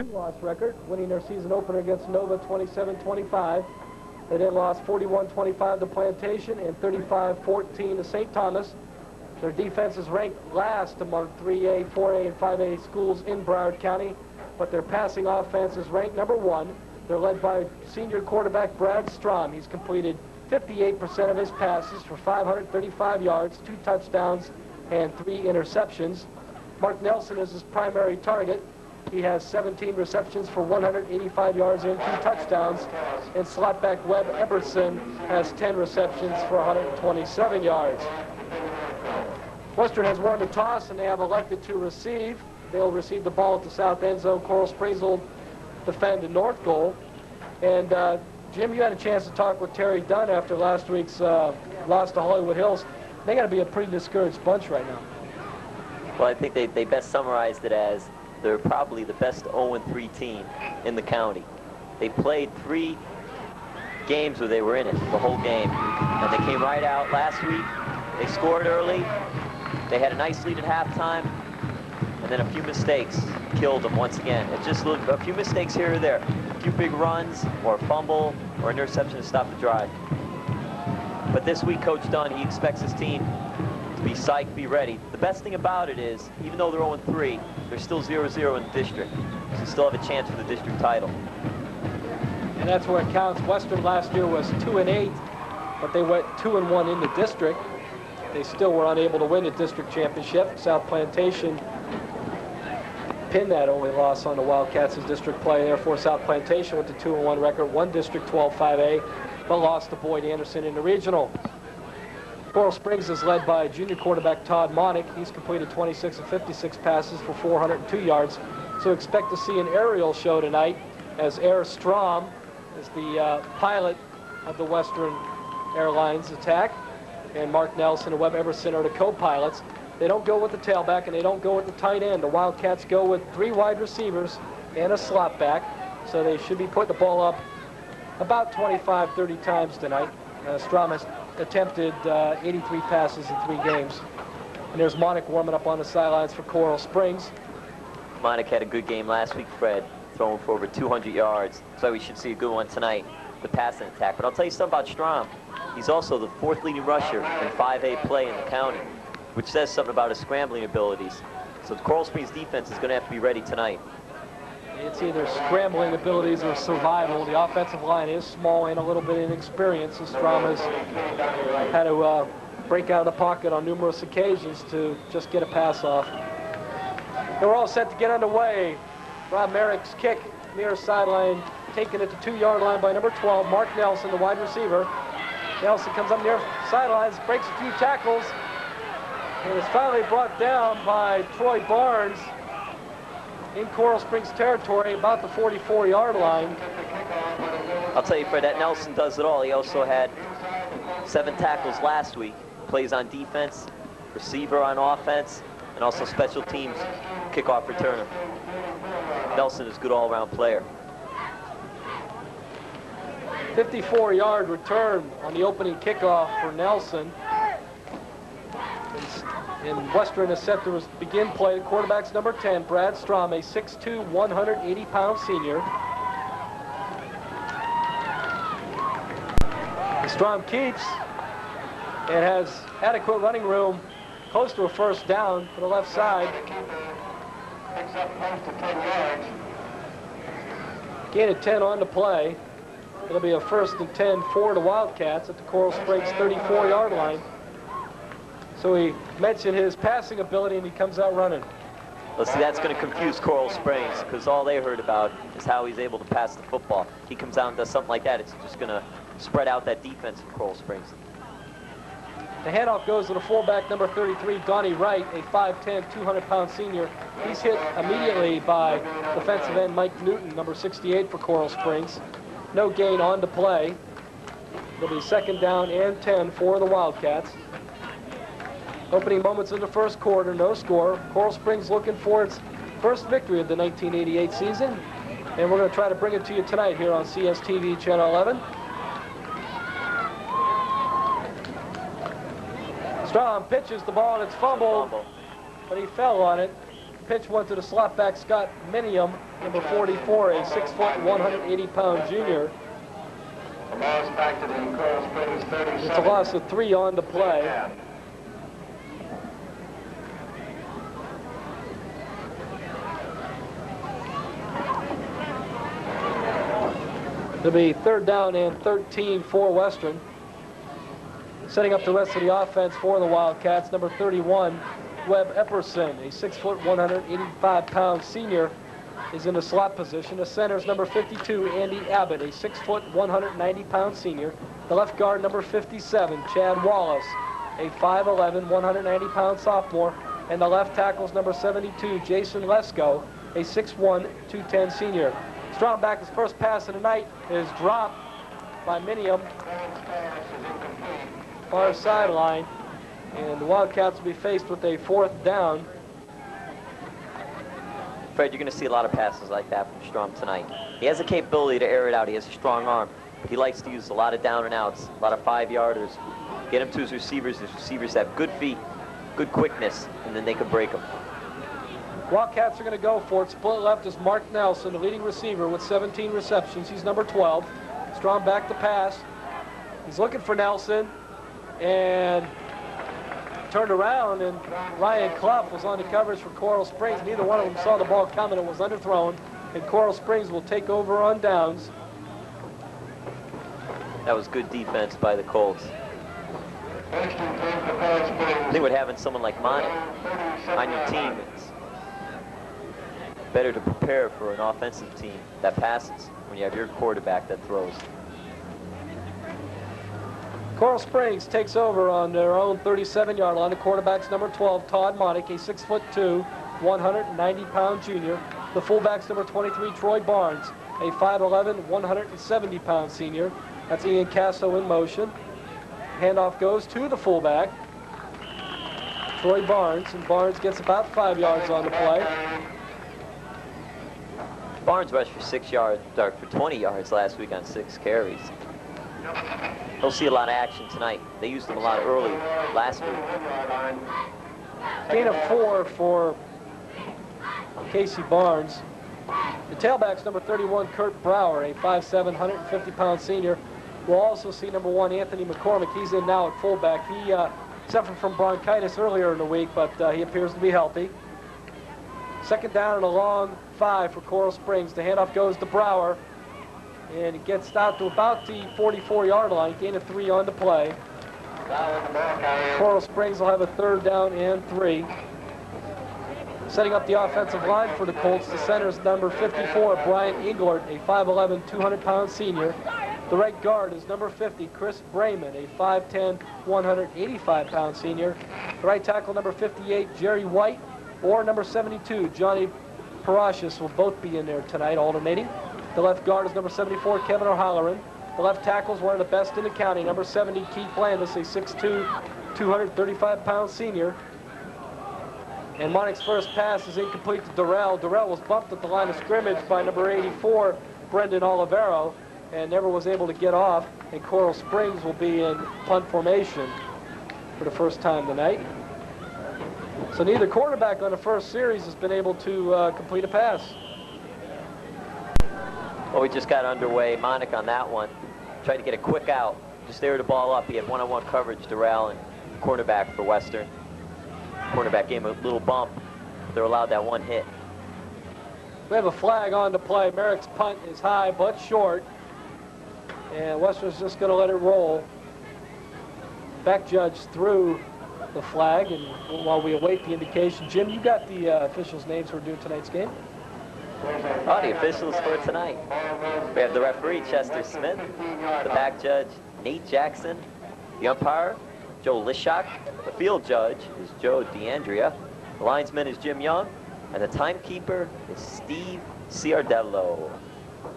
2-loss record, winning their season opener against Nova 27-25. They then lost 41-25 to Plantation and 35-14 to St. Thomas. Their defense is ranked last among 3A, 4A, and 5A schools in Broward County, but their passing offense is ranked number 1. They're led by senior quarterback Brad Strom. He's completed 58% of his passes for 535 yards, 2 touchdowns, and 3 interceptions. Mark Nelson is his primary target. He has 17 receptions for 185 yards and 2 touchdowns. And slotback Webb Eberson has 10 receptions for 127 yards. Western has won the toss, and they have elected to receive. They'll receive the ball at the south end zone. Coral Springs will defend the north goal. And Jim, you had a chance to talk with Terry Dunn after last week's loss to Hollywood Hills. They got to be a pretty discouraged bunch right now. Well, I think they best summarized it as they're probably the best 0-3 team in the county. They played 3 games where they were in it, the whole game. And they came right out last week. They scored early. They had a nice lead at halftime. And then a few mistakes killed them once again. It's just a few mistakes here or there. A few big runs, or a fumble, or an interception to stop the drive. But this week, Coach Dunn, he expects his team to be psyched, be ready. The best thing about it is, even though they're 0-3, they're still 0-0 in the district. So they still have a chance for the district title. And that's where it counts. Western last year was 2-8, but they went 2-1 in the district. They still were unable to win the district championship. South Plantation pinned that only loss on the Wildcats in district play. Therefore, South Plantation went to 2-1 record, won District 12 5A, but lost to Boyd Anderson in the regional. Coral Springs is led by junior quarterback Todd Monick. He's completed 26 of 56 passes for 402 yards. So expect to see an aerial show tonight as Air Strom is the pilot of the Western Airlines attack, and Mark Nelson and Webb Everson are the co-pilots. They don't go with the tailback, and they don't go with the tight end. The Wildcats go with 3 wide receivers and a slot back, so they should be putting the ball up about 25, 30 times tonight. Strom has attempted 83 passes in 3 games. And there's Monick warming up on the sidelines for Coral Springs. Monick had a good game last week, Fred, throwing for over 200 yards. So we should see a good one tonight, the passing attack. But I'll tell you something about Strom. He's also the 4th leading rusher in 5A play in the county, which says something about his scrambling abilities. So the Coral Springs defense is going to have to be ready tonight. It's either scrambling abilities or survival. The offensive line is small and a little bit inexperienced, and Strom has had to break out of the pocket on numerous occasions to just get a pass off. And we're all set to get underway. Rob Merrick's kick near sideline, taken at the 2-yard line by number 12, Mark Nelson, the wide receiver. Nelson comes up near sidelines, breaks a few tackles, and is finally brought down by Troy Barnes in Coral Springs territory, about the 44-yard line. I'll tell you, Fred, that Nelson does it all. He also had 7 tackles last week. Plays on defense, receiver on offense, and also special teams kickoff returner. Nelson is a good all-around player. 54-yard return on the opening kickoff for Nelson. And Western is set to begin play. The quarterback's number 10, Brad Strom, a 6'2", 180-pound senior. Strom keeps and has adequate running room, close to a first down for the left side. Picks up close to 10 yards. Gain of 10 on the play. It'll be a 1st and 10 for the Wildcats at the Coral Springs 34-yard line. So he mentioned his passing ability, and he comes out running. Well, see, that's going to confuse Coral Springs, because all they heard about is how he's able to pass the football. He comes out and does something like that, it's just going to spread out that defense for Coral Springs. The handoff goes to the fullback, number 33, Donnie Wright, a 5'10", 200-pound senior. He's hit immediately by defensive end Mike Newton, number 68 for Coral Springs. No gain on the play. It'll be 2nd down and 10 for the Wildcats. Opening moments of the first quarter, no score. Coral Springs looking for its first victory of the 1988 season. And we're going to try to bring it to you tonight here on CSTV Channel 11. Strom pitches the ball and it's fumbled, but he fell on it. pitch went to the slot back Scott Minium, number 44, a 6-foot, 180-pound junior. The ball's back to the Coral Springs 37. It's a loss of 3 on to play. It'll be 3rd down and 13 for Western. Setting up the rest of the offense for the Wildcats, number 31, Webb Epperson, a 6-foot, 185-pound senior, is in the slot position. The center's number 52, Andy Abbott, a 6-foot, 190-pound senior. The left guard, number 57, Chad Wallace, a 5'11", 190-pound sophomore. And the left tackle's number 72, Jason Lesko, a 6'1", 210 senior. Strong back, his first pass of the night is dropped by Minium, far sideline, and the Wildcats will be faced with a 4th down. Fred, you're going to see a lot of passes like that from Strom tonight. He has the capability to air it out. He has a strong arm, but he likes to use a lot of down and outs, a lot of 5-yarders. Get him to his receivers. His receivers have good feet, good quickness, and then they can break him. Wildcats are going to go for it. Split left is Mark Nelson, the leading receiver with 17 receptions. He's number 12. Strong back to pass. He's looking for Nelson and turned around, and Ryan Clough was on the coverage for Coral Springs. Neither one of them saw the ball coming. It was underthrown, and Coral Springs will take over on downs. That was good defense by the Colts. I think with having someone like Monik on your team, it's better to prepare for an offensive team that passes when you have your quarterback that throws. Coral Springs takes over on their own 37-yard line. The quarterback's number 12, Todd Monik, a 6'2", 190-pound junior. The fullback's number 23, Troy Barnes, a 5'11", 170-pound senior. That's Ian Casso in motion. Handoff goes to the fullback, Troy Barnes, and Barnes gets about 5 yards on the play. Barnes rushed for 20 yards last week on 6 carries. He'll see a lot of action tonight. They used him a lot early last week. Gain of 4 for Casey Barnes. The tailback's number 31, Kurt Brower, a 5'7", 150-pound senior. We'll also see number 1, Anthony McCormick. He's in now at fullback. He suffered from bronchitis earlier in the week, but he appears to be healthy. 2nd down and a long 5 for Coral Springs. The handoff goes to Brower, and it gets out to about the 44-yard line. Gain of 3 on the play. Coral Springs will have a 3rd down and 3. Setting up the offensive line for the Colts, the center's number 54, Brian Englert, a 5'11", 200-pound senior. The right guard is number 50, Chris Brayman, a 5'10", 185-pound senior. The right tackle, number 58, Jerry White, or number 72, Johnny Parashis, will both be in there tonight, alternating. The left guard is number 74, Kevin O'Halloran. The left tackle is one of the best in the county, number 70, Keith Landis, a 6'2", 235-pound senior. And Monik's first pass is incomplete to Durrell. Durrell was bumped at the line of scrimmage by number 84, Brendan Olivero, and never was able to get off. And Coral Springs will be in punt formation for the first time tonight. So neither quarterback on the first series has been able to complete a pass. Well, we just got underway. Monik on that one tried to get a quick out. Just aired the ball up. He had one-on-one coverage, Durrell, and cornerback for Western. Cornerback gave him a little bump. They're allowed that one hit. We have a flag on to play. Merrick's punt is high but short, and Western's just going to let it roll. Back judge threw the flag, and while we await the indication, Jim, you got the officials' names who are doing tonight's game? Oh, the officials for tonight. We have the referee, Chester Smith, the back judge, Nate Jackson, the umpire, Joe Lishak, the field judge is Joe DeAndrea, the linesman is Jim Young, and the timekeeper is Steve Ciardello.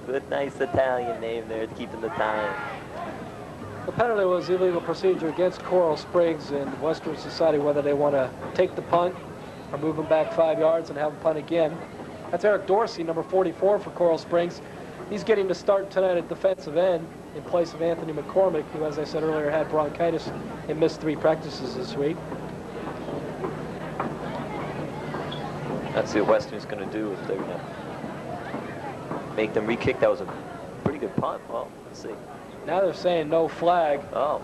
Good, nice Italian name there to keep in the time. The penalty was illegal procedure against Coral Springs, and Western decided whether they want to take the punt or move them back 5 yards and have them punt again. That's Eric Dorsey, number 44 for Coral Springs. He's getting to start tonight at defensive end in place of Anthony McCormick, who, as I said earlier, had bronchitis and missed 3 practices this week. That's what Western's going to do if they're going to make them re-kick. That was a pretty good punt. Well, let's see. Now they're saying no flag. Oh,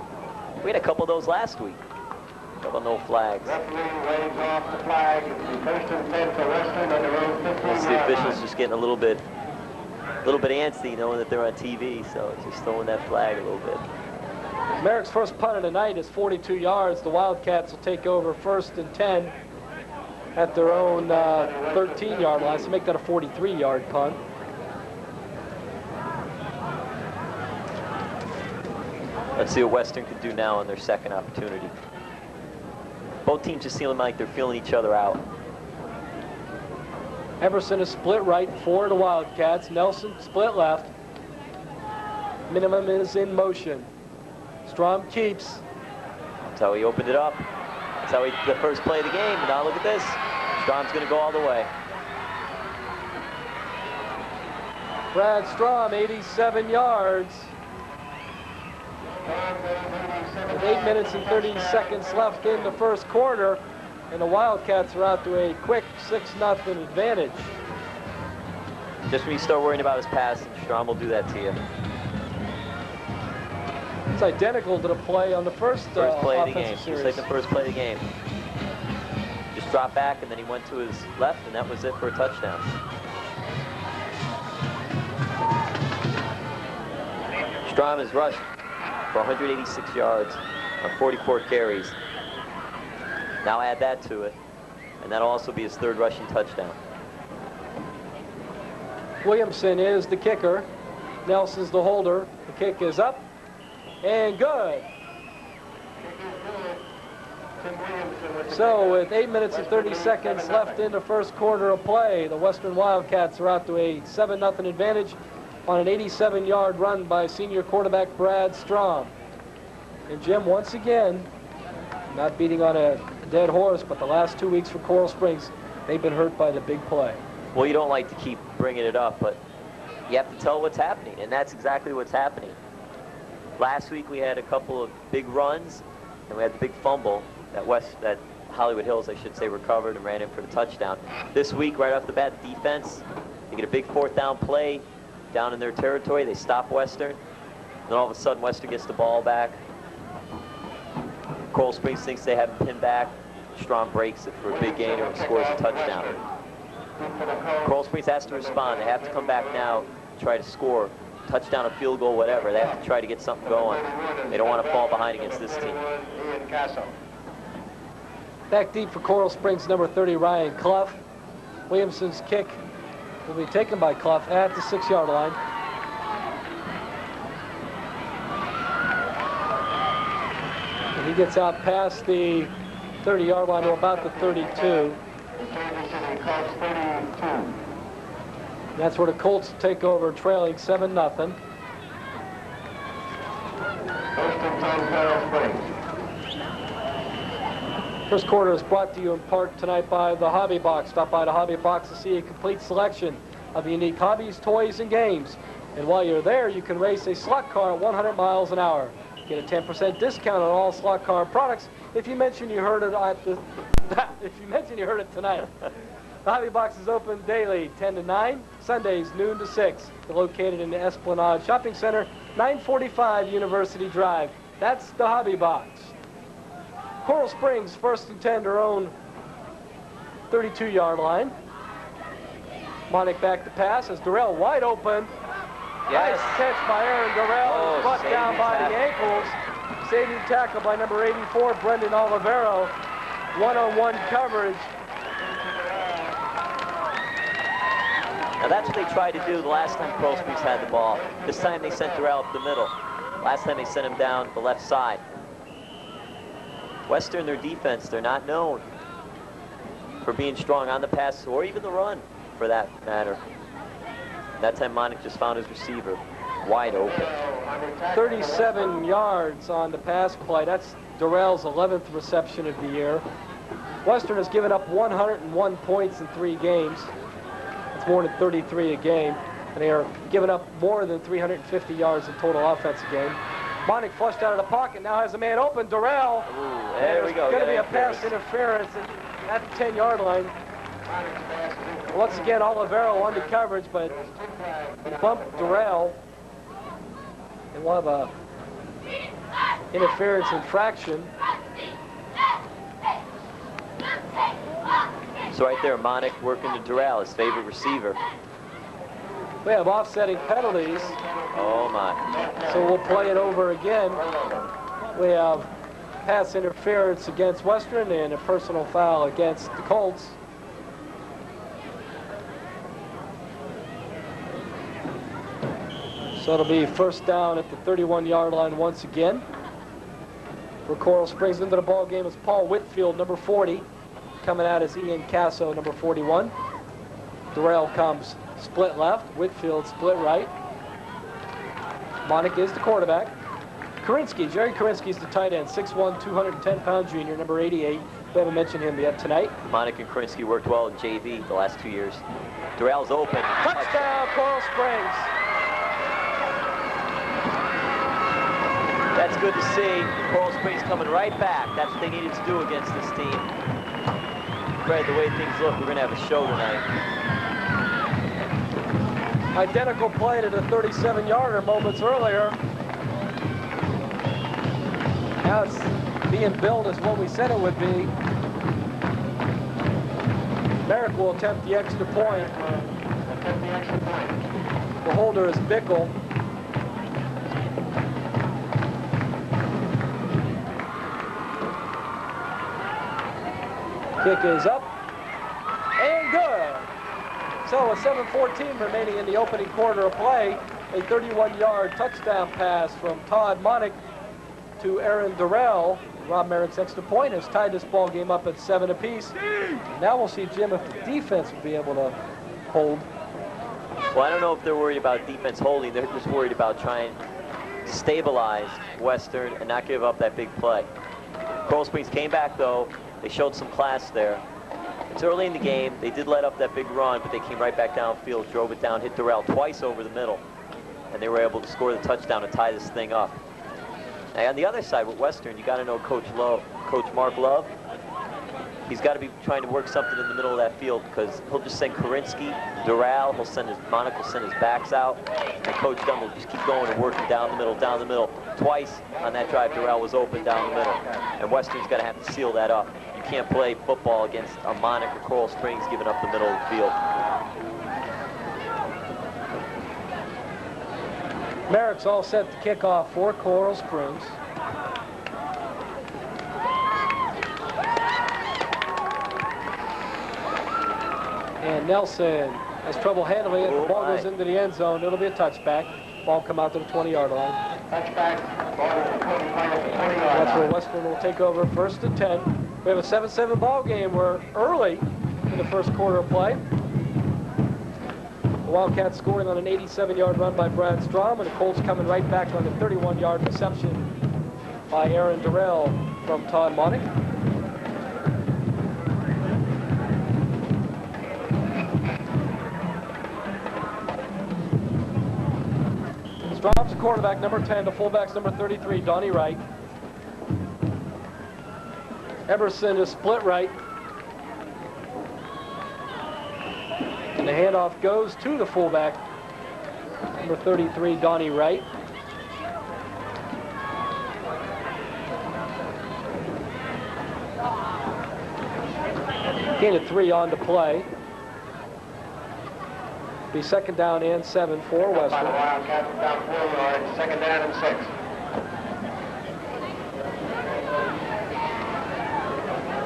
we had a couple of those last week. A couple of no flags. Referee waves off the flag. First and 10 for Western on their own 15-yard It's the officials line. just getting a little bit antsy knowing that they're on TV, so it's just throwing that flag a little bit. Merrick's first punt of the night is 42 yards. The Wildcats will take over first and 10 at their own 13-yard line, so make that a 43-yard punt. Let's see what Western can do now on their second opportunity. Both teams just seem like they're feeling each other out. Everson is split right for the Wildcats. Nelson split left. Minimum is in motion. Strom keeps. That's how he opened it up. That's how the first play of the game. Now look at this. Strom's going to go all the way. Brad Strom, 87 yards. With 8 minutes and 30 seconds left in the first quarter, and the Wildcats are out to a quick 6-0 advantage. Just when you start worrying about his passing, Strom will do that to you. It's identical to the play on the first play of the game, series. just like the first play of the game. Just dropped back, and then he went to his left, and that was it for a touchdown. Strom has rushed for 186 yards on 44 carries. Now add that to it, and that'll also be his third rushing touchdown. Williamson is the kicker. Nelson's the holder. The kick is up and good. So with 8 minutes and 30 seconds left in the first quarter of play, the Western Wildcats are out to a 7-0 advantage on an 87-yard run by senior quarterback Brad Strom. And Jim, once again, not beating on a dead horse, but the last 2 weeks for Coral Springs, they've been hurt by the big play. Well, you don't like to keep bringing it up, but you have to tell what's happening, and that's exactly what's happening. Last week we had a couple of big runs, and we had the big fumble that Hollywood Hills, I should say, recovered and ran in for the touchdown. This week, right off the bat, the defense, they get a big 4th down play down in their territory. They stop Western. Then all of a sudden, Western gets the ball back. Coral Springs thinks they have him pinned back. Strom breaks it for a big gainer and scores a touchdown. Coral Springs has to respond. They have to come back now, try to score. Touchdown, a field goal, whatever. They have to try to get something going. They don't want to fall behind against this team. Back deep for Coral Springs, number 30, Ryan Clough. Williamson's kick will be taken by Clough at the 6-yard line. And he gets out past the 30-yard line to about the 32. That's where the Colts take over, trailing 7-0. First quarter is brought to you in part tonight by the Hobby Box. Stop by the Hobby Box to see a complete selection of unique hobbies, toys, and games. And while you're there, you can race a slot car at 100 miles an hour. Get a 10% discount on all slot car products if you mention you heard it at the if you mention you heard it tonight. The Hobby Box is open daily, 10 to 9, Sundays, noon to 6. They're located in the Esplanade Shopping Center, 945 University Drive. That's the Hobby Box. Coral Springs, first and 10, their own 32-yard line. Monick back to pass as Durrell wide open. Yes. Nice catch by Aaron Durrell. Brought down by the ankles. Saving tackle by number 84, Brendan Olivero. One-on-one coverage. Now that's what they tried to do the last time Coral Springs had the ball. This time they sent Durrell up the middle. Last time they sent him down the left side. Western, their defense, they're not known for being strong on the pass or even the run, for that matter. That time Monick just found his receiver wide open. 37 yards on the pass play. That's Durrell's 11th reception of the year. Western has given up 101 points in 3 games. That's more than 33 a game. And they are giving up more than 350 yards in total offense a game. Monick flushed out of the pocket, now has a man open. Durrell. Ooh, there we go. There's going to be a pass interference at the 10-yard line. Once again, Olivero under coverage, but he bumped Durrell. And we'll have a interference infraction. So right there, Monic working to Durrell, his favorite receiver. We have offsetting penalties. Oh my. So we'll play it over again. We have pass interference against Western and a personal foul against the Colts. So it'll be first down at the 31-yard line once again. For Coral Springs. Into the ball game is Paul Whitfield, number 40. Coming out is Ian Casso, number 41. Durrell comes split left. Whitfield split right. Monic is the quarterback. Karinsky, Jerry Karinsky is the tight end, 6'1", 210-pound junior, number 88. We haven't mentioned him yet tonight. Monic and Karinsky worked well in JV the last 2 years. Durrell's open. Touchdown, Coral Springs. That's good to see. Coral Springs coming right back. That's what they needed to do against this team. Fred, the way things look, we're going to have a show tonight. Identical play to the 37-yarder moments earlier. Now it's being billed as what we said it would be. Merrick will attempt the extra point. The holder is Bickle. Kick is up and good. So with 7:14 remaining in the opening quarter of play, a 31-yard touchdown pass from Todd Monic to Aaron Durrell. Rob Merrick's extra point has tied this ball game up at 7 apiece. Now we'll see, Jim, if the defense will be able to hold. Well, I don't know if they're worried about defense holding. They're just worried about trying to stabilize Western and not give up that big play. Coral Springs came back, though. They showed some class there. It's early in the game. They did let up that big run, but they came right back downfield, drove it down, hit Durrell twice over the middle, and they were able to score the touchdown and tie this thing up. Now, on the other side with Western, you got to know Coach Mark Love. He's got to be trying to work something in the middle of that field because he'll just send Karinsky, Durrell, Monic will send his backs out, and Coach Dunn will just keep going and working down the middle. Twice on that drive, Durrell was open down the middle, and Western's got to have to seal that up. You can't play football against a Monic or Coral Springs giving up the middle of the field. Merrick's all set to kick off for Coral Springs. And Nelson has trouble handling it. The ball goes into the end zone. It'll be a touchback. Ball come out to the 20-yard line. Touchback. Ball to the 20-yard That's where line. Western will take over first and 10. We have a 7-7 ball game. We're early in the first quarter of play. The Wildcats scoring on an 87-yard run by Brad Strom, and the Colts coming right back on the 31-yard reception by Aaron Durrell from Todd Monic. Strom's quarterback, number 10. The fullback's number 33, Donnie Wright. Emerson is split right. And the handoff goes to the fullback, number 33, Donnie Wright. Gain of 3 on to play. Be second down and 7 for By the Western. Wildcats down 4 yards, second down and 6.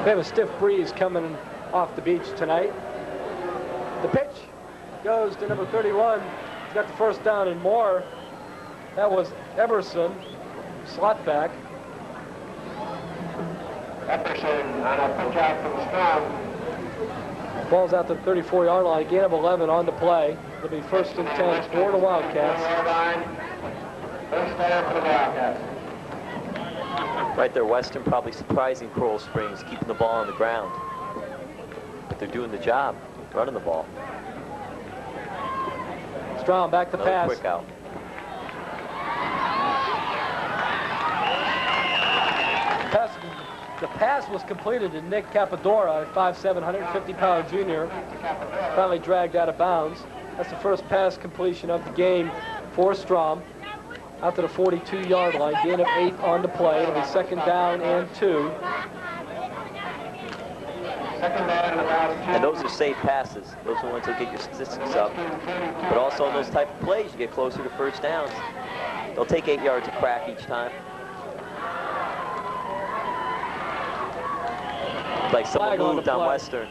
We have a stiff breeze coming off the beach tonight. The pitch goes to number 31. He's got the first down and more. That was Emerson, slot back. Epperson on a pitch out from Strong. Ball's out to the 34-yard line. Gain of 11 on the play. It'll be first and 10 for the Wildcats. 4-yard line. First down for the Wildcats. Right there, Western probably surprising Coral Springs, keeping the ball on the ground. But they're doing the job, running the ball. Strom back to Another pass. quick out. Pass The pass was completed to Nick Capadora, a 5'7", 150-pound junior, finally dragged out of bounds. That's the first pass completion of the game for Strom. Out to the 42-yard line, gain of 8 on the play. It'll be 2nd down and 2. And those are safe passes. Those are the ones that get your statistics up. But also on those type of plays, you get closer to first downs. They'll take 8 yards a crack each time. Like someone moved on Western.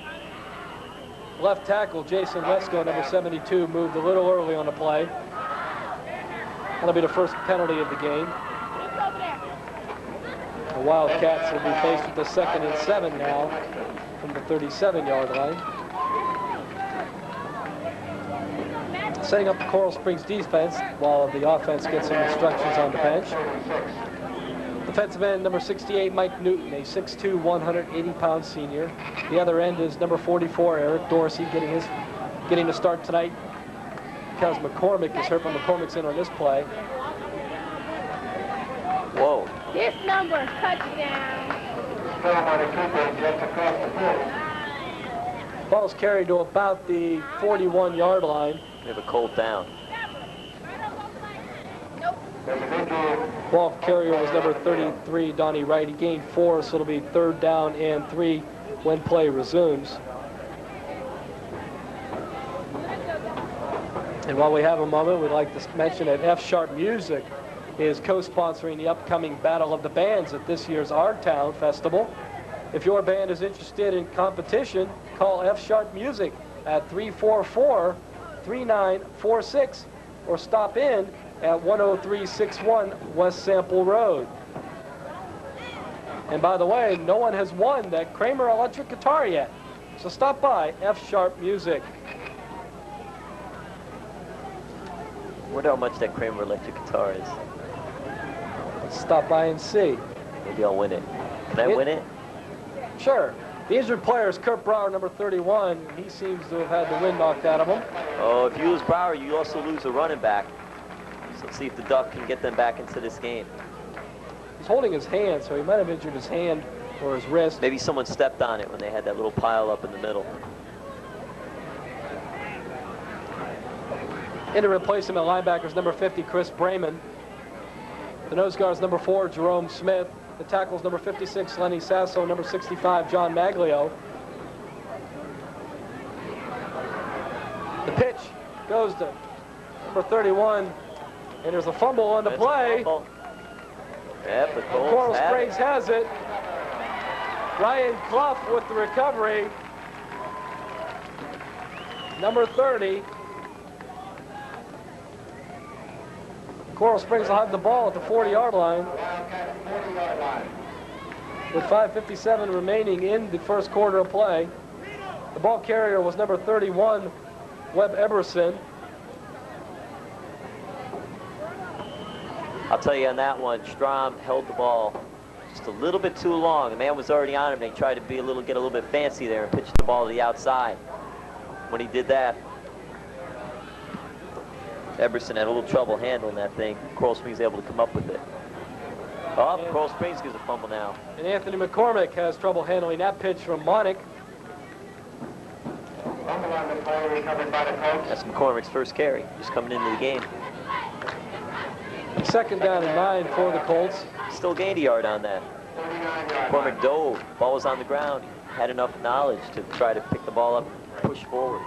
Left tackle Jason Lesko, number 72, moved a little early on the play. That'll be the first penalty of the game. The Wildcats will be faced with the 2nd and 7 now from the 37-yard line. Setting up the Coral Springs defense while the offense gets some instructions on the bench. Defensive end number 68, Mike Newton, a 6'2", 180-pound senior. The other end is number 44, Eric Dorsey, getting the start tonight because McCormick is hurt, but McCormick's in on this play. Whoa. This number, touchdown. Ball's carried to about the 41-yard line. We have a cold down. Ball carrier was number 33, Donnie Wright. He gained 4, so it'll be 3rd down and 3 when play resumes. And while we have a moment, we'd like to mention that F-Sharp Music is co-sponsoring the upcoming Battle of the Bands at this year's Our Town Festival. If your band is interested in competition, call F-Sharp Music at 344-3946 or stop in at 10361 West Sample Road. And by the way, no one has won that Kramer electric guitar yet. So stop by F-Sharp Music. Wonder how much that Kramer electric guitar is. Let's stop by and see. Maybe I'll win it. Can I win it? Sure. The injured player is Kurt Brower, number 31. He seems to have had the wind knocked out of him. Oh, if you lose Brower, you also lose a running back. So let's see if the Duck can get them back into this game. He's holding his hand, so he might have injured his hand or his wrist. Maybe someone stepped on it when they had that little pile up in the middle. In to replace him at linebackers, number 50, Chris Brayman. The nose guard is number 4, Jerome Smith. The tackles, number 56, Lenny Sasso, number 65, John Maglio. The pitch goes to number 31, and there's a fumble on the play. Yep, the Coral Springs has it. Ryan Clough with the recovery. Number 30. Coral Springs will have the ball at the 40-yard line. With 5:57 remaining in the first quarter of play. The ball carrier was number 31, Webb Eberson. I'll tell you on that one, Strom held the ball just a little bit too long. The man was already on him. They tried to get a little bit fancy there and pitch the ball to the outside. When he did that, Eberson had a little trouble handling that thing. Coral Springs able to come up with it. Oh, Coral Springs gives a fumble now. And Anthony McCormick has trouble handling that pitch from Monick. That's McCormick's first carry, just coming into the game. 2nd down and 9 for the Colts. Still gained a yard on that. McCormick dove. Ball was on the ground. He had enough knowledge to try to pick the ball up and push forward.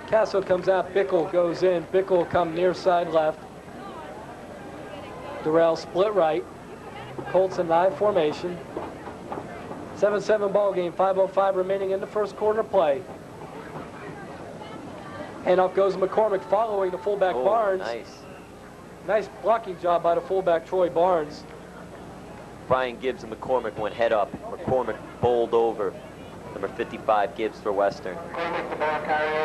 Castle comes out, Bickle goes in. Bickle will come near side left. Durrell split right. Colts in live formation. 7-7 ball game, 5:05 remaining in the first quarter play. Handoff goes McCormick following the fullback Barnes. Nice. Nice blocking job by the fullback Troy Barnes. Brian Gibbs and McCormick went head up. McCormick bowled over number 55 Gibbs for Western.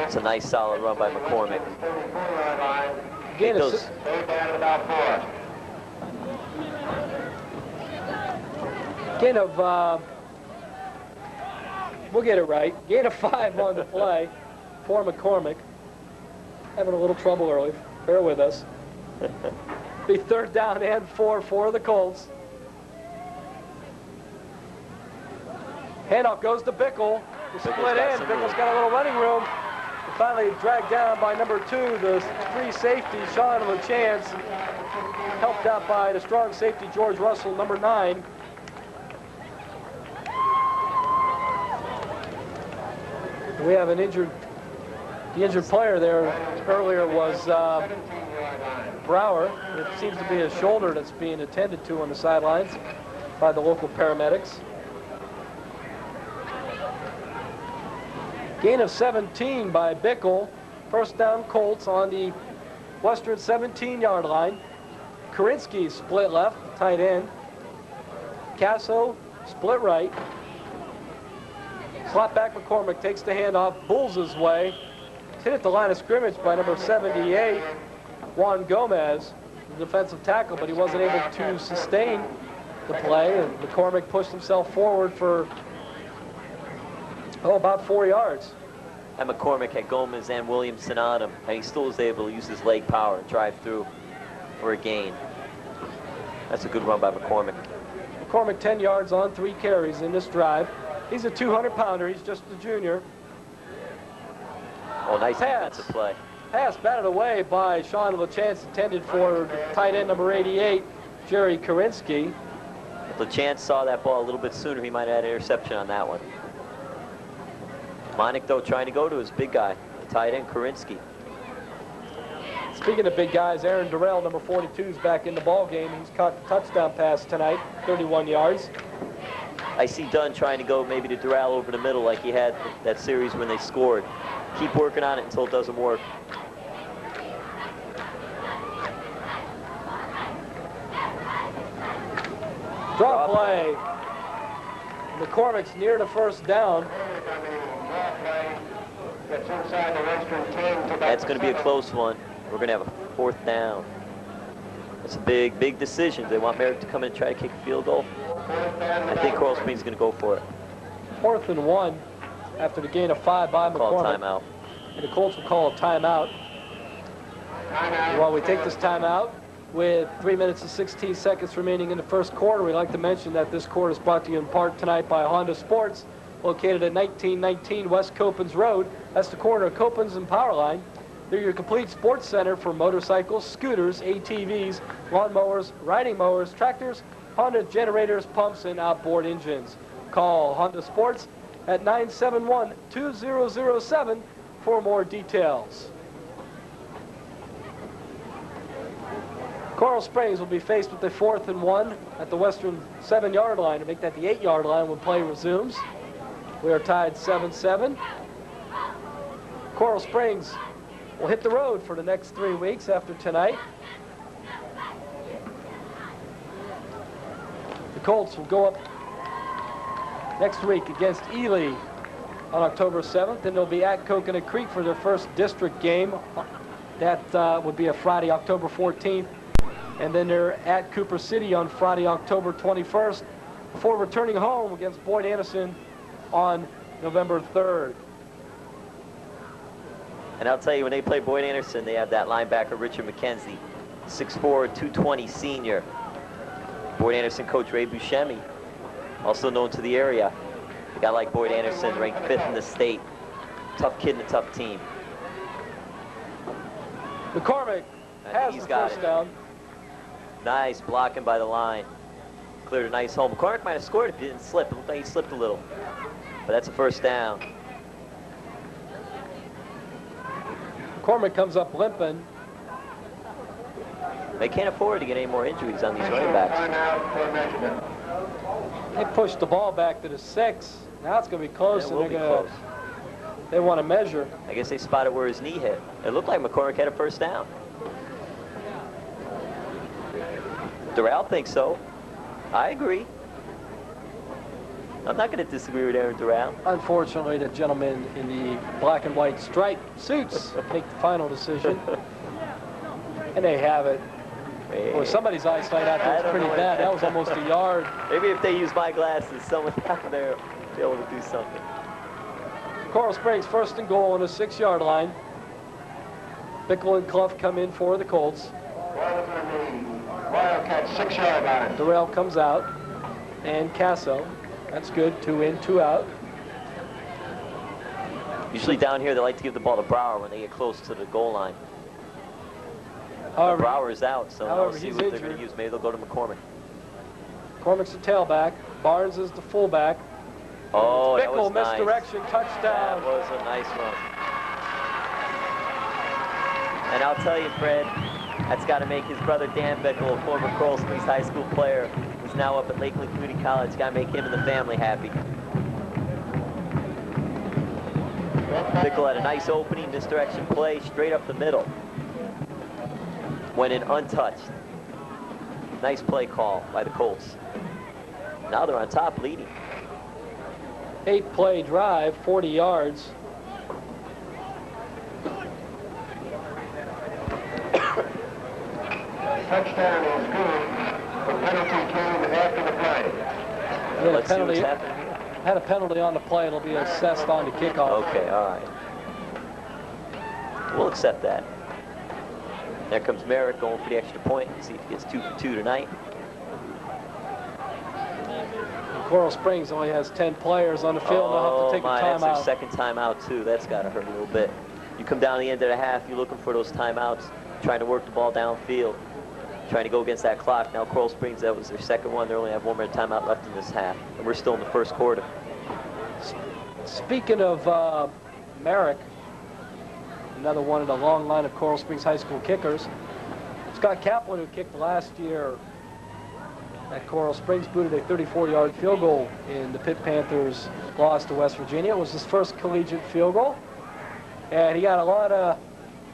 It's a nice solid run by McCormick. Gain of, we'll get it right. Gain of 5 on the play for McCormick. Having a little trouble early. Bear with us. Be 3rd down and 4 for the Colts. Handoff goes to Bickle. The split in. Bickle's got a little running room. Finally dragged down by number 2, the free safety, Sean LaChance. Helped out by the strong safety, George Russell, number 9. We have an injured, the injured player there earlier was Brower. It seems to be a shoulder that's being attended to on the sidelines by the local paramedics. Gain of 17 by Bickle. First down Colts on the Western 17-yard line. Karinsky split left, tight end. Casso split right. Slot back McCormick takes the handoff, bulls his way. Hit at the line of scrimmage by number 78, Juan Gomez, the defensive tackle, but he wasn't able to sustain the play. And McCormick pushed himself forward for about 4 yards. And McCormick had Gomez and Williamson on him, and he still was able to use his leg power and drive through for a gain. That's a good run by McCormick. McCormick 10 yards on 3 carries in this drive. He's a 200-pounder. He's just a junior. Oh, nice defensive play. Pass batted away by Sean LaChance, intended for tight end number 88, Jerry Karinsky. If LaChance saw that ball a little bit sooner, he might have had an interception on that one. Monick, though, trying to go to his big guy, the tight end, Karinsky. Speaking of big guys, Aaron Durrell, number 42, is back in the ball game. He's caught the touchdown pass tonight, 31 yards. I see Dunn trying to go maybe to Durrell over the middle like he had that series when they scored. Keep working on it until it doesn't work. Draw play. McCormick's near the first down. That's going to be a close one. We're going to have a 4th down. That's a big, big decision. They want Merrick to come in and try to kick a field goal. I think Coral Springs is going to go for it. 4th and 1 after the gain of 5 by McCormick. Call a timeout. And the Colts will call a timeout. While we take this timeout, with 3 minutes and 16 seconds remaining in the first quarter, we'd like to mention that this quarter is brought to you in part tonight by Honda Sports, located at 1919 West Copans Road. That's the corner of Copans and Powerline. They're your complete sports center for motorcycles, scooters, ATVs, lawnmowers, riding mowers, tractors, Honda generators, pumps, and outboard engines. Call Honda Sports at 971-2007 for more details. Coral Springs will be faced with a 4th and 1 at the Western 7-yard line to make that the 8-yard line when play resumes. We are tied 7-7. Coral Springs will hit the road for the next 3 weeks after tonight. The Colts will go up next week against Ely on October 7th, and they'll be at Coconut Creek for their first district game. That would be a Friday, October 14th. And then they're at Cooper City on Friday, October 21st, before returning home against Boyd Anderson on November 3rd. And I'll tell you, when they play Boyd Anderson, they have that linebacker, Richard McKenzie, 6'4", 220 senior. Boyd Anderson coach Ray Buscemi, also known to the area. A guy like Boyd Anderson, ranked 5th in the state. Tough kid and a tough team. McCormick has the first down. Nice blocking by the line. Cleared a nice hole. McCormick might have scored if he didn't slip. It looked like he slipped a little. But that's a first down. McCormick comes up limping. They can't afford to get any more injuries on these running backs. They pushed the ball back to the 6. Now it's going to be close. It will be close. They want to measure. I guess they spotted where his knee hit. It looked like McCormick had a first down. Durrell thinks so. I agree. I'm not going to disagree with Aaron Durrell. Unfortunately, the gentlemen in the black and white striped suits make the final decision. And they have it. Boy, somebody's eyesight out there is pretty bad. That was almost a yard. Maybe if they use my glasses, someone out there will be able to do something. Coral Springs 1st and goal on the 6-yard line. Bickle and Clough come in for the Colts. Wildcats 6-yard line. Durrell comes out, and Casso. That's good. 2 in, 2 out. Usually down here, they like to give the ball to Brower when they get close to the goal line. However, Brower's out, so now we'll see he's what they're injured. going to use. Maybe they'll go to McCormick. McCormick's the tailback. Barnes is the fullback. Oh, that Bickle, was nice. misdirection, touchdown. That was a nice one. And I'll tell you, Fred, that's got to make his brother Dan Bickle, a former Coral Springs High School player, who's now up at Lakeland Community College, got to make him and the family happy. Bickle had a nice opening, misdirection play, straight up the middle. Went in untouched. Nice play call by the Colts. Now they're on top, leading. 8-play drive, 40 yards. Touchdown is good. The penalty came after the play. Yeah, Let's see penalty, what's happening here. had a penalty on the play. It'll be assessed on the kickoff. Okay, all right. We'll accept that. There comes Merrick going for the extra point. See if he gets 2 for 2 tonight. Coral Springs only has 10 players on the field. They'll have to take a That's their timeout. second timeout, too. That's got to hurt a little bit. You come down the end of the half, you're looking for those timeouts, trying to work the ball downfield, trying to go against that clock. Now Coral Springs, that was their second one. They only have 1 more timeout left in this half, and we're still in the first quarter. Speaking of Merrick, another one in a long line of Coral Springs High School kickers. Scott Kaplan, who kicked last year at Coral Springs, booted a 34-yard field goal in the Pitt Panthers' loss to West Virginia. It was his first collegiate field goal, and he got a lot of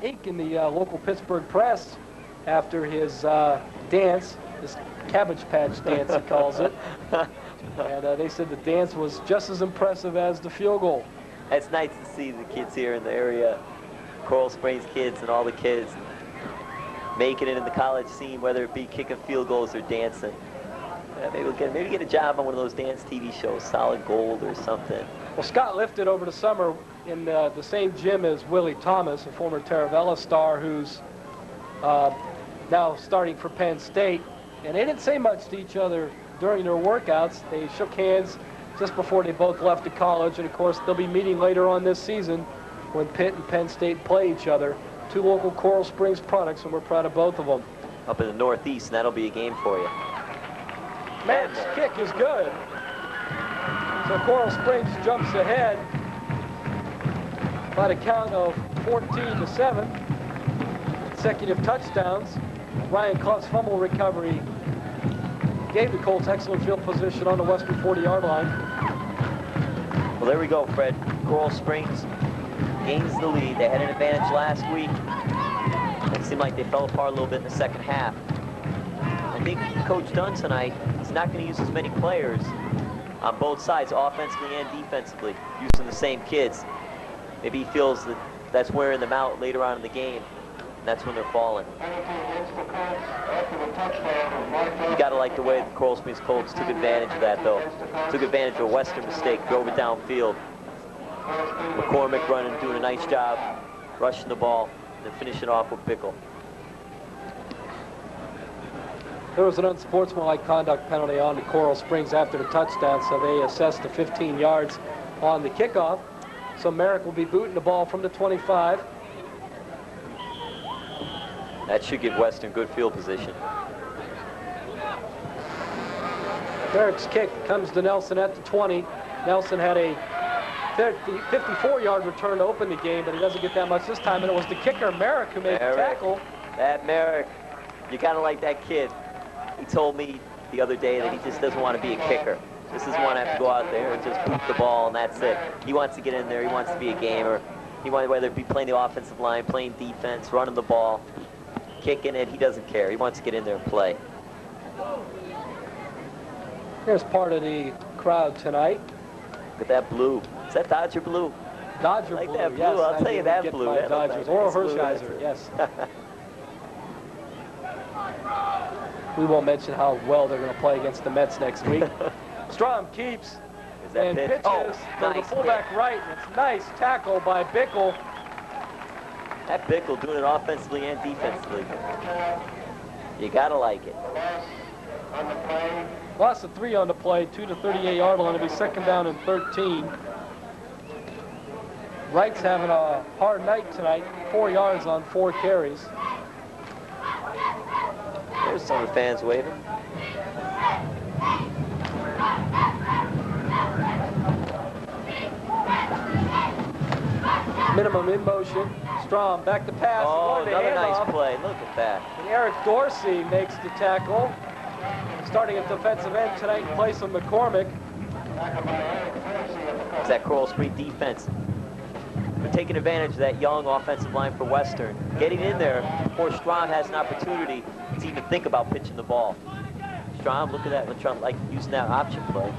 ink in the local Pittsburgh press after his dance, this Cabbage Patch dance, he calls it. And they said the dance was just as impressive as the field goal. It's nice to see the kids here in the area, Coral Springs kids and all the kids, making it in the college scene, whether it be kicking field goals or dancing. Maybe get a job on one of those dance TV shows, Solid Gold or something. Well, Scott lifted over the summer in the same gym as Willie Thomas, a former Taravella star who's now starting for Penn State. And they didn't say much to each other during their workouts. They shook hands just before they both left to college. And, of course, they'll be meeting later on this season when Pitt and Penn State play each other. 2 local Coral Springs products, and we're proud of both of them. Up in the Northeast, and that'll be a game for you. Merrick's kick is good. So Coral Springs jumps ahead by the count of 14-7. Consecutive touchdowns. Ryan Clough's fumble recovery gave the Colts excellent field position on the western 40-yard line. Well, there we go, Fred. Coral Springs gains the lead. They had an advantage last week. It seemed like they fell apart a little bit in the second half. I think Coach Dunn tonight is not going to use as many players on both sides, offensively and defensively, using the same kids. Maybe he feels that that's wearing them out later on in the game, and that's when they're falling. You got to like the way the Coral Springs Colts took advantage of that, though. Took advantage of a Western mistake, drove it downfield. McCormick running, doing a nice job, rushing the ball, and then finishing off with Bickle. There was an unsportsmanlike conduct penalty on the Coral Springs after the touchdown, so they assessed the 15 yards on the kickoff. So Merrick will be booting the ball from the 25. That should give Western good field position. Merrick's kick comes to Nelson at the 20. Nelson had a 54-yard return to open the game, but he doesn't get that much this time, and it was the kicker, Merrick, who made the tackle. That Merrick, you gotta like that kid. He told me the other day that he just doesn't want to be a kicker. Just doesn't want to have to go out there and just boot the ball, and that's it. He wants to get in there. He wants to be a gamer. He wants, whether it be playing the offensive line, playing defense, running the ball, kicking it, he doesn't care. He wants to get in there and play. Here's part of the crowd tonight. Look at that blue. Is that Dodger blue? Dodger like blue, that blue. yes. I'll tell you that blue. That Dodgers. Or Hershiser, yes. We won't mention how well they're going to play against the Mets next week. Strom keeps and pitch? pitches to the fullback right. It's a nice tackle by Bickle. That Bickle doing it offensively and defensively. You got to like it. On the play, Loss of 3 on the play, 2 to 38-yard line. It'll be second down and 13. Wright's having a hard night tonight, 4 yards on 4 carries. There's some of the fans waving. Minimum in motion. Strom back to pass. Oh, another nice handoff. play. Look at that. And Eric Dorsey makes the tackle. Starting at defensive end tonight in place of McCormick. It's that Coral Spring defense. They're taking advantage of that young offensive line for Western. Getting in there before Strom has an opportunity to even think about pitching the ball. Strom, look at that. Strom like using that option play.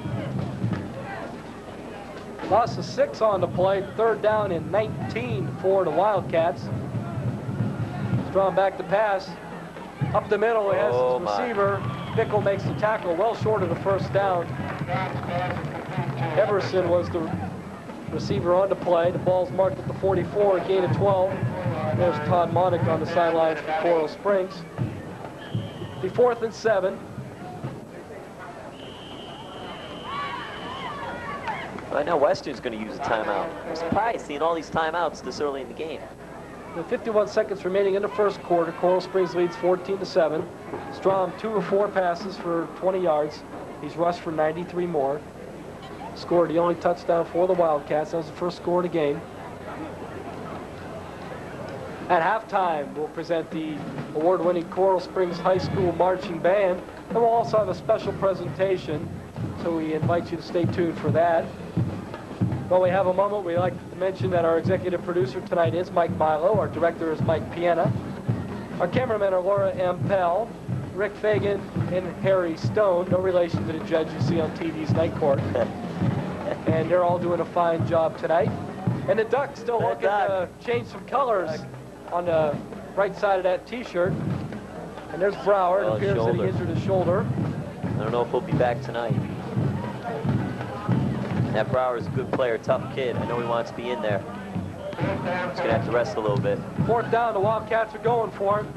Loss of 6 on the play, third down and 19 for the Wildcats. Strom back to pass. Up the middle, he has his receiver. Bickle makes the tackle well short of the first down. Everson was the receiver on the play. The ball's marked at the 44, a gain of 12. There's Todd Monick on the sidelines for Coral Springs. Be 4th and 7. Right now, Western's going to use a timeout. I'm surprised seeing all these timeouts this early in the game. With 51 seconds remaining in the first quarter, Coral Springs leads 14-7. Strom 2 of 4 passes for 20 yards. He's rushed for 93 more. Scored the only touchdown for the Wildcats. That was the first score of the game. At halftime, we'll present the award-winning Coral Springs High School Marching Band, and we'll also have a special presentation, so we invite you to stay tuned for that. While we have a moment, we'd like to mention that our executive producer tonight is Mike Milo. Our director is Mike Piena. Our cameramen are Laura M. Pell, Rick Fagan, and Harry Stone. No relation to the judge you see on TV's Night Court. And they're all doing a fine job tonight. And the Duck's still looking to change some colors on the right side of that T-shirt. And there's Brower. It appears that he injured his shoulder. I don't know if he'll be back tonight. That Brower is a good player, tough kid. I know he wants to be in there. He's going to have to rest a little bit. 4th down, the Wildcats are going for him.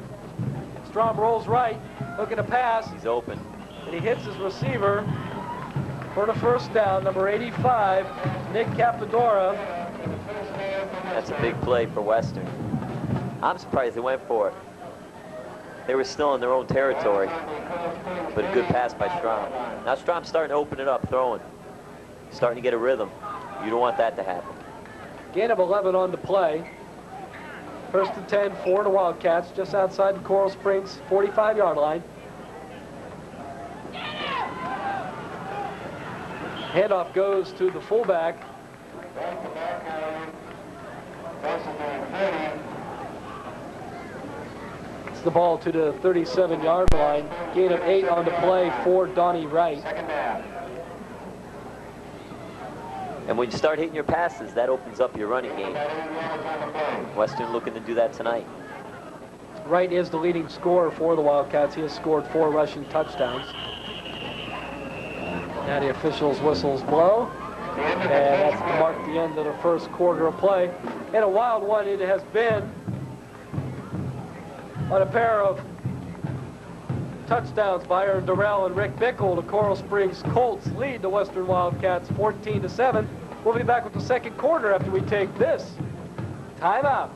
Strom rolls right, looking to pass. He's open. And he hits his receiver for the first down, number 85, Nick Capadora. That's a big play for Western. I'm surprised they went for it. They were still in their own territory, but a good pass by Strom. Now Strom's starting to open it up, throwing. Starting to get a rhythm. You don't want that to happen. Gain of 11 on the play. 1st and 10 for the Wildcats, just outside the Coral Springs 45-yard line. Handoff goes to the fullback. It's the ball to the 37-yard line. Gain of 8 on the play for Donnie Wright. And when you start hitting your passes, that opens up your running game. Western looking to do that tonight. Wright is the leading scorer for the Wildcats. He has scored 4 rushing touchdowns. Now the officials' whistles blow. And that's to mark the end of the first quarter of play. And a wild one it has been on a pair of touchdowns by Aaron Durrell and Rick Bickle. The Coral Springs Colts lead the Western Wildcats 14-7. We'll be back with the second quarter after we take this timeout.